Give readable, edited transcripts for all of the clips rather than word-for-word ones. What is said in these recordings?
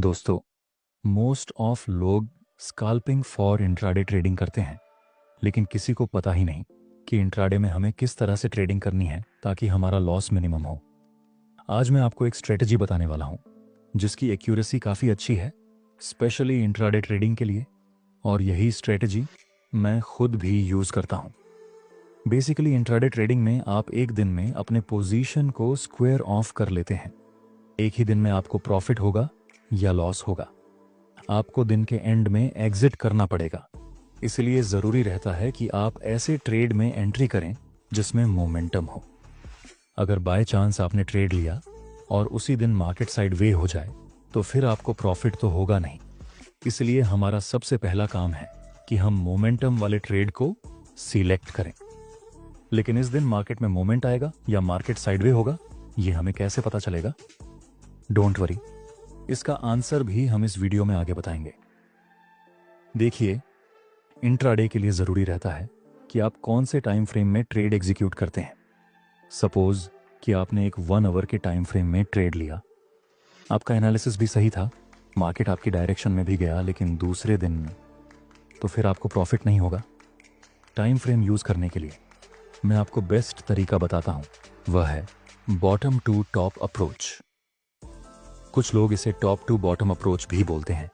दोस्तों, most of लोग scalping for intraday trading करते हैं, लेकिन किसी को पता ही नहीं कि इंट्राडे में हमें किस तरह से ट्रेडिंग करनी है ताकि हमारा लॉस मिनिमम हो। आज मैं आपको एक स्ट्रेटजी बताने वाला हूं जिसकी एक्यूरेसी काफ़ी अच्छी है, स्पेशली इंट्राडे ट्रेडिंग के लिए, और यही स्ट्रेटजी मैं खुद भी यूज़ करता हूं। बेसिकली इंट्राडे ट्रेडिंग में आप एक दिन में अपने पोजीशन को स्क्वायर ऑफ कर लेते हैं। एक ही दिन में आपको प्रॉफिट होगा या लॉस होगा, आपको दिन के एंड में एग्जिट करना पड़ेगा। इसलिए ज़रूरी रहता है कि आप ऐसे ट्रेड में एंट्री करें जिसमें मोमेंटम हो। अगर बाय चांस आपने ट्रेड लिया और उसी दिन मार्केट साइड वे हो जाए तो फिर आपको प्रॉफिट तो होगा नहीं। इसलिए हमारा सबसे पहला काम है कि हम मोमेंटम वाले ट्रेड को सिलेक्ट करें। लेकिन इस दिन मार्केट में मोमेंट आएगा या मार्केट साइडवे होगा, ये हमें कैसे पता चलेगा? डोंट वरी, इसका आंसर भी हम इस वीडियो में आगे बताएंगे। देखिए, इंट्राडे के लिए ज़रूरी रहता है कि आप कौन से टाइम फ्रेम में ट्रेड एग्जीक्यूट करते हैं। सपोज कि आपने एक 1 आवर के टाइम फ्रेम में ट्रेड लिया, आपका एनालिसिस भी सही था, मार्केट आपकी डायरेक्शन में भी गया, लेकिन दूसरे दिन तो फिर आपको प्रॉफिट नहीं होगा। टाइम फ्रेम यूज़ करने के लिए मैं आपको बेस्ट तरीका बताता हूँ, वह है बॉटम टू टॉप अप्रोच। कुछ लोग इसे टॉप टू बॉटम अप्रोच भी बोलते हैं।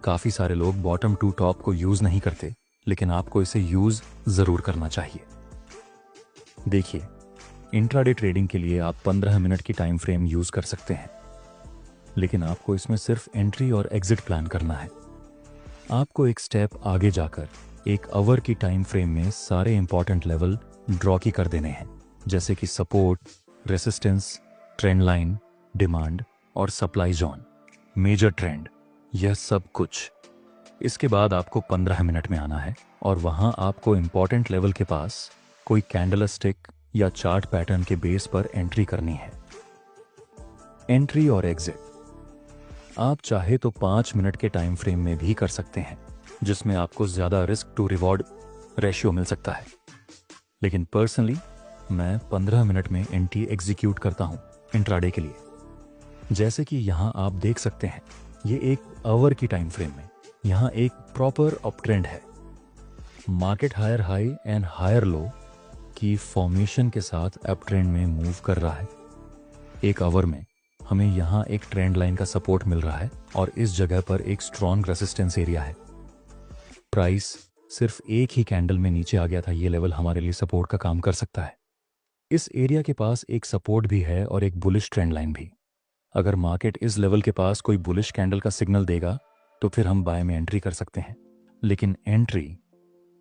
काफ़ी सारे लोग बॉटम टू टॉप को यूज़ नहीं करते, लेकिन आपको इसे यूज़ ज़रूर करना चाहिए। देखिए, इंट्राडे ट्रेडिंग के लिए आप 15 मिनट की टाइम फ्रेम यूज़ कर सकते हैं, लेकिन आपको इसमें सिर्फ एंट्री और एग्जिट प्लान करना है। आपको एक स्टेप आगे जाकर एक आवर की टाइम फ्रेम में सारे इंपॉर्टेंट लेवल ड्रॉ की कर देने हैं, जैसे कि support, resistance, trend line, demand और सप्लाई जोन, मेजर ट्रेंड, यह सब कुछ। इसके बाद आपको 15 मिनट में आना है और वहां आपको इंपॉर्टेंट लेवल के पास कोई कैंडलस्टिक या चार्ट पैटर्न के बेस पर एंट्री करनी है। एंट्री और एग्जिट आप चाहे तो 5 मिनट के टाइम फ्रेम में भी कर सकते हैं, जिसमें आपको ज़्यादा रिस्क टू रिवॉर्ड रेशियो मिल सकता है। लेकिन पर्सनली मैं 15 मिनट में एंट्री एग्जीक्यूट करता हूं इंट्राडे के लिए। जैसे कि यहाँ आप देख सकते हैं, ये एक आवर की टाइम फ्रेम में यहाँ एक प्रॉपर अप ट्रेंड है। Market higher high and higher low की फॉर्मेशन के साथ अप ट्रेंड में मूव कर रहा है। एक आवर में हमें यहाँ एक ट्रेंड लाइन का सपोर्ट मिल रहा है और इस जगह पर एक स्ट्रॉन्ग रेसिस्टेंस एरिया है। प्राइस सिर्फ एक ही कैंडल में नीचे आ गया था, ये लेवल हमारे लिए सपोर्ट का काम कर सकता है। इस एरिया के पास एक सपोर्ट भी है और एक बुलिश ट्रेंड लाइन भी। अगर मार्केट इस लेवल के पास कोई बुलिश कैंडल का सिग्नल देगा तो फिर हम बाय में एंट्री कर सकते हैं, लेकिन एंट्री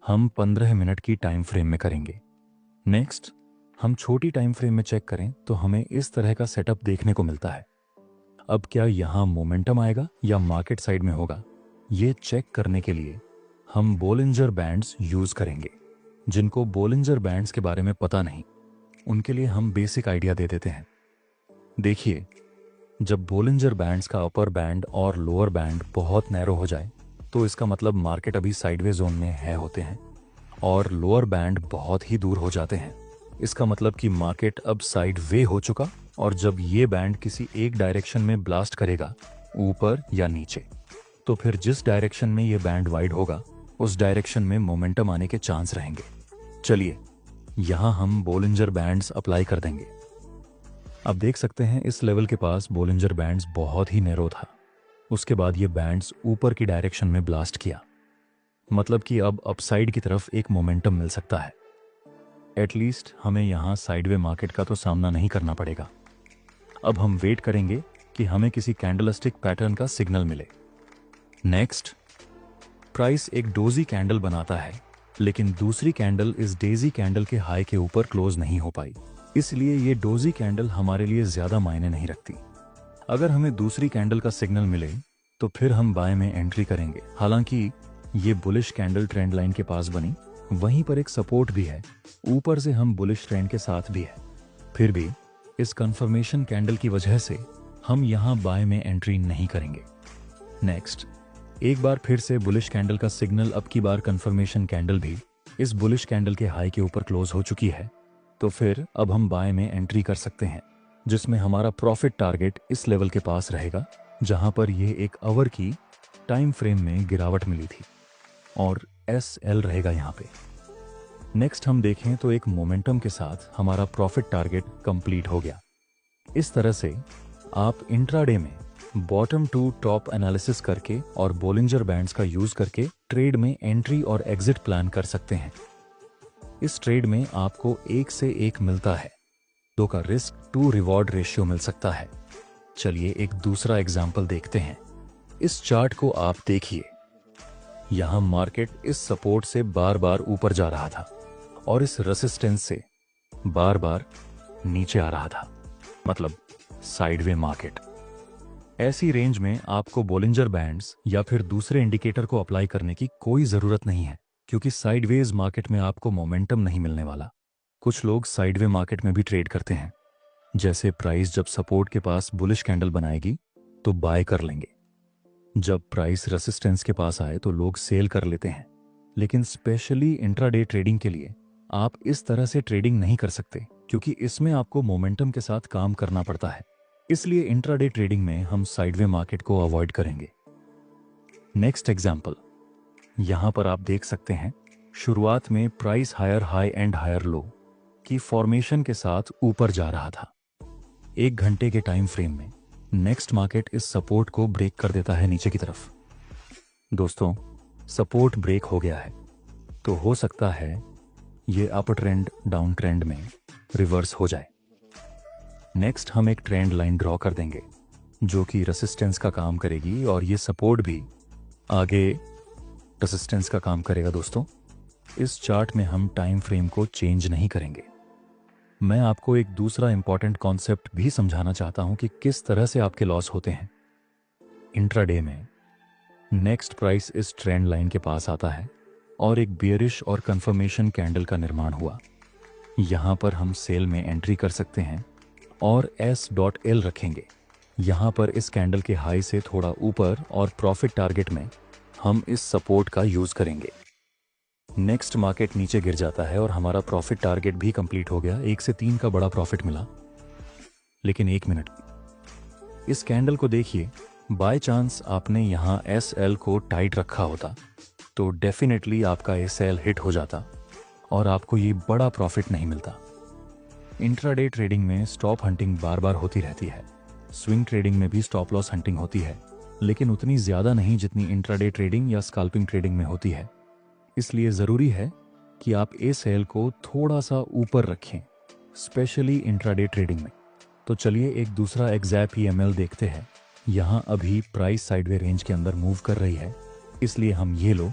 हम 15 मिनट की टाइम फ्रेम में करेंगे। नेक्स्ट, हम छोटी टाइम फ्रेम में चेक करें तो हमें इस तरह का सेटअप देखने को मिलता है। अब क्या यहाँ मोमेंटम आएगा या मार्केट साइड में होगा, ये चेक करने के लिए हम बोलिंजर बैंड्स यूज करेंगे। जिनको बोलिंजर बैंड्स के बारे में पता नहीं, उनके लिए हम बेसिक आइडिया दे देते हैं। देखिए, जब बोलिंजर बैंड्स का अपर बैंड और लोअर बैंड बहुत नैरो हो जाए तो इसका मतलब मार्केट अभी साइडवे जोन में है होते हैं, और लोअर बैंड बहुत ही दूर हो जाते हैं। इसका मतलब कि मार्केट अब साइड वे हो चुका, और जब ये बैंड किसी एक डायरेक्शन में ब्लास्ट करेगा, ऊपर या नीचे, तो फिर जिस डायरेक्शन में ये बैंड वाइड होगा उस डायरेक्शन में मोमेंटम आने के चांस रहेंगे। चलिए, यहाँ हम बोलिंजर बैंड्स अप्लाई कर देंगे। आप देख सकते हैं इस लेवल के पास बोलिंजर बैंड्स बहुत ही नैरो था। उसके बाद ये बैंड्स ऊपर की डायरेक्शन में ब्लास्ट किया, मतलब कि अब अपसाइड की तरफ एक मोमेंटम मिल सकता है। एटलीस्ट हमें यहाँ साइडवे मार्केट का तो सामना नहीं करना पड़ेगा। अब हम वेट करेंगे कि हमें किसी कैंडलस्टिक पैटर्न का सिग्नल मिले। नेक्स्ट, प्राइस एक डोजी कैंडल बनाता है, लेकिन दूसरी कैंडल इस डेजी कैंडल के हाई के ऊपर क्लोज नहीं हो पाई, इसलिए ये डोजी कैंडल हमारे लिए ज्यादा मायने नहीं रखती। अगर हमें दूसरी कैंडल का सिग्नल मिले तो फिर हम बाय में एंट्री करेंगे। हालांकि ये बुलिश कैंडल ट्रेंड लाइन के पास बनी, वहीं पर एक सपोर्ट भी है, ऊपर से हम बुलिश ट्रेंड के साथ भी है। फिर भी इस कंफर्मेशन कैंडल की वजह से हम यहाँ बाय में एंट्री नहीं करेंगे। नेक्स्ट, एक बार फिर से बुलिश कैंडल का सिग्नल, अब की बार कंफर्मेशन कैंडल भी इस बुलिश कैंडल के हाई के ऊपर क्लोज हो चुकी है, तो फिर अब हम बाय में एंट्री कर सकते हैं, जिसमें हमारा प्रॉफिट टारगेट इस लेवल के पास रहेगा जहां पर यह एक आवर की टाइम फ्रेम में गिरावट मिली थी और SL रहेगा यहाँ पे। नेक्स्ट हम देखें तो एक मोमेंटम के साथ हमारा प्रॉफिट टारगेट कंप्लीट हो गया। इस तरह से आप इंट्राडे में बॉटम टू टॉप एनालिसिस करके और बोलिंजर बैंड्स का यूज करके ट्रेड में एंट्री और एग्जिट प्लान कर सकते हैं। इस ट्रेड में आपको 1 से 1 मिलता है, 2 का रिस्क टू रिवॉर्ड रेशियो मिल सकता है। चलिए एक दूसरा एग्जाम्पल देखते हैं। इस चार्ट को आप देखिए, यहां मार्केट इस सपोर्ट से बार बार ऊपर जा रहा था और इस रेसिस्टेंस से बार बार नीचे आ रहा था, मतलब साइडवे मार्केट। ऐसी रेंज में आपको बोलिंजर बैंड्स या फिर दूसरे इंडिकेटर को अप्लाई करने की कोई जरूरत नहीं है, क्योंकि साइडवेज मार्केट में आपको मोमेंटम नहीं मिलने वाला। कुछ लोग साइडवे मार्केट में भी ट्रेड करते हैं, जैसे प्राइस जब सपोर्ट के पास बुलिश कैंडल बनाएगी तो बाय कर लेंगे, जब प्राइस रेसिस्टेंस के पास आए तो लोग सेल कर लेते हैं। लेकिन स्पेशली इंट्राडे ट्रेडिंग के लिए आप इस तरह से ट्रेडिंग नहीं कर सकते, क्योंकि इसमें आपको मोमेंटम के साथ काम करना पड़ता है। इसलिए इंट्राडे ट्रेडिंग में हम साइडवे मार्केट को अवॉइड करेंगे। नेक्स्ट एग्जांपल, यहां पर आप देख सकते हैं शुरुआत में price higher high and higher low की फॉर्मेशन के साथ ऊपर जा रहा था। 1 घंटे के टाइम फ्रेम में नेक्स्ट मार्केट इस सपोर्ट को ब्रेक कर देता है नीचे की तरफ। दोस्तों, सपोर्ट ब्रेक हो गया है तो हो सकता है ये अप ट्रेंड डाउन ट्रेंड में रिवर्स हो जाए। नेक्स्ट हम एक ट्रेंड लाइन ड्रॉ कर देंगे जो कि रेसिस्टेंस का काम करेगी और ये सपोर्ट भी आगे रेसिस्टेंस का काम करेगा। दोस्तों, इस चार्ट में हम टाइम फ्रेम को चेंज नहीं करेंगे। मैं आपको एक दूसरा इंपॉर्टेंट कॉन्सेप्ट भी समझाना चाहता हूं कि किस तरह से आपके लॉस होते हैं। इंट्राडे में नेक्स्ट प्राइस इस ट्रेंड लाइन के पास आता है और एक बियरिश और कंफर्मेशन कैंडल का निर्माण हुआ। यहां पर हम सेल में एंट्री कर सकते हैं और S.L रखेंगे। यहां पर इस कैंडल के हाई से थोड़ा ऊपर और प्रॉफिट टारगेट में हम इस सपोर्ट का यूज करेंगे। नेक्स्ट मार्केट नीचे गिर जाता है और हमारा प्रॉफिट टारगेट भी कंप्लीट हो गया। 1 से 3 का बड़ा प्रॉफिट मिला। लेकिन 1 मिनट, इस कैंडल को देखिए। बाय चांस आपने यहां SL को टाइट रखा होता तो डेफिनेटली आपका SL हिट हो जाता और आपको ये बड़ा प्रॉफिट नहीं मिलता। इंट्राडे ट्रेडिंग में स्टॉप हंटिंग बार बार होती रहती है। स्विंग ट्रेडिंग में भी स्टॉप लॉस हंटिंग होती है, लेकिन उतनी ज्यादा नहीं जितनी इंट्राडे ट्रेडिंग या स्कैल्पिंग ट्रेडिंग में होती है। इसलिए जरूरी है कि आप SL को थोड़ा सा ऊपर रखें, स्पेशली इंट्राडे ट्रेडिंग में। तो चलिए एक दूसरा एग्जैप EML देखते हैं। यहाँ अभी प्राइस साइडवे रेंज के अंदर मूव कर रही है, इसलिए हम ये लो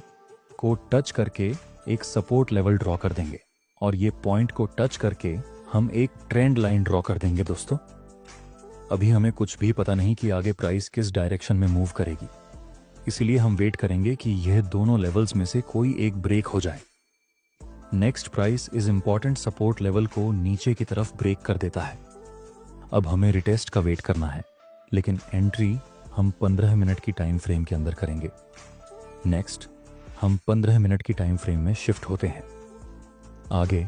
को टच करके एक सपोर्ट लेवल ड्रॉ कर देंगे और ये पॉइंट को टच करके हम एक ट्रेंड लाइन ड्रॉ कर देंगे। दोस्तों, अभी हमें कुछ भी पता नहीं कि आगे प्राइस किस डायरेक्शन में मूव करेगी, इसलिए हम वेट करेंगे कि यह दोनों लेवल्स में से कोई एक ब्रेक हो जाए। नेक्स्ट प्राइस इस इंपॉर्टेंट सपोर्ट लेवल को नीचे की तरफ ब्रेक कर देता है। अब हमें रिटेस्ट का वेट करना है, लेकिन एंट्री हम 15 मिनट की टाइम फ्रेम के अंदर करेंगे। नेक्स्ट हम 15 मिनट की टाइम फ्रेम में शिफ्ट होते हैं। आगे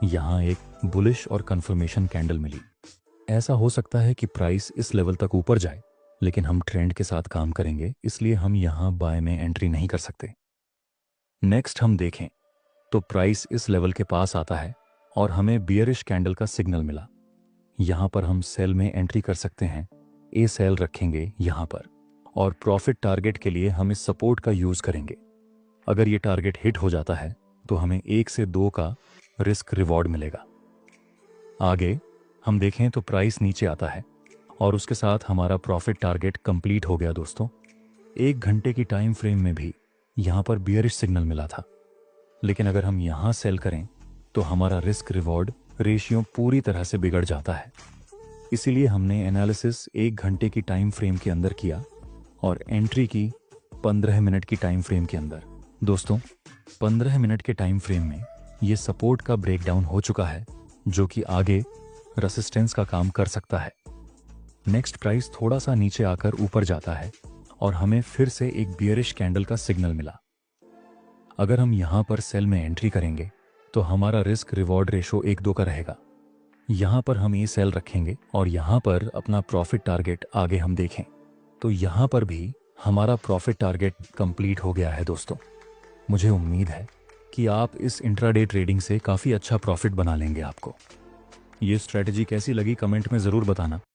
यहां एक बुलिश और कंफर्मेशन कैंडल मिली। ऐसा हो सकता है कि प्राइस इस लेवल तक ऊपर जाए, लेकिन हम ट्रेंड के साथ काम करेंगे, इसलिए हम यहां बाय में एंट्री नहीं कर सकते। नेक्स्ट हम देखें तो प्राइस इस लेवल के पास आता है और हमें बियरिश कैंडल का सिग्नल मिला। यहां पर हम सेल में एंट्री कर सकते हैं। SL रखेंगे यहां पर और प्रॉफिट टारगेट के लिए हम इस सपोर्ट का यूज करेंगे। अगर ये टारगेट हिट हो जाता है तो हमें 1 से 2 का रिस्क रिवॉर्ड मिलेगा। आगे हम देखें तो प्राइस नीचे आता है और उसके साथ हमारा प्रॉफिट टारगेट कंप्लीट हो गया। दोस्तों, 1 घंटे की टाइम फ्रेम में भी यहां पर बियरिश सिग्नल मिला था, लेकिन अगर हम यहां सेल करें तो हमारा रिस्क रिवॉर्ड रेशियो पूरी तरह से बिगड़ जाता है। इसीलिए हमने एनालिसिस 1 घंटे की टाइम फ्रेम के अंदर किया और एंट्री की 15 मिनट की टाइम फ्रेम के अंदर। दोस्तों, 15 मिनट के टाइम फ्रेम में ये सपोर्ट का ब्रेकडाउन हो चुका है, जो कि आगे रेसिस्टेंस का काम कर सकता है। नेक्स्ट प्राइस थोड़ा सा नीचे आकर ऊपर जाता है और हमें फिर से एक बियरिश कैंडल का सिग्नल मिला। अगर हम यहां पर सेल में एंट्री करेंगे तो हमारा रिस्क रिवॉर्ड रेशो 1-2 का रहेगा। यहां पर हम ये सेल रखेंगे और यहां पर अपना प्रॉफिट टारगेट आगे हम देखें। तो यहाँ पर भी हमारा प्रॉफिट टारगेट कंप्लीट हो गया है दोस्तों। मुझे उम्मीद है कि आप इस इंट्राडे ट्रेडिंग से काफ़ी अच्छा प्रॉफिट बना लेंगे। आपको ये स्ट्रेटजी कैसी लगी कमेंट में ज़रूर बताना।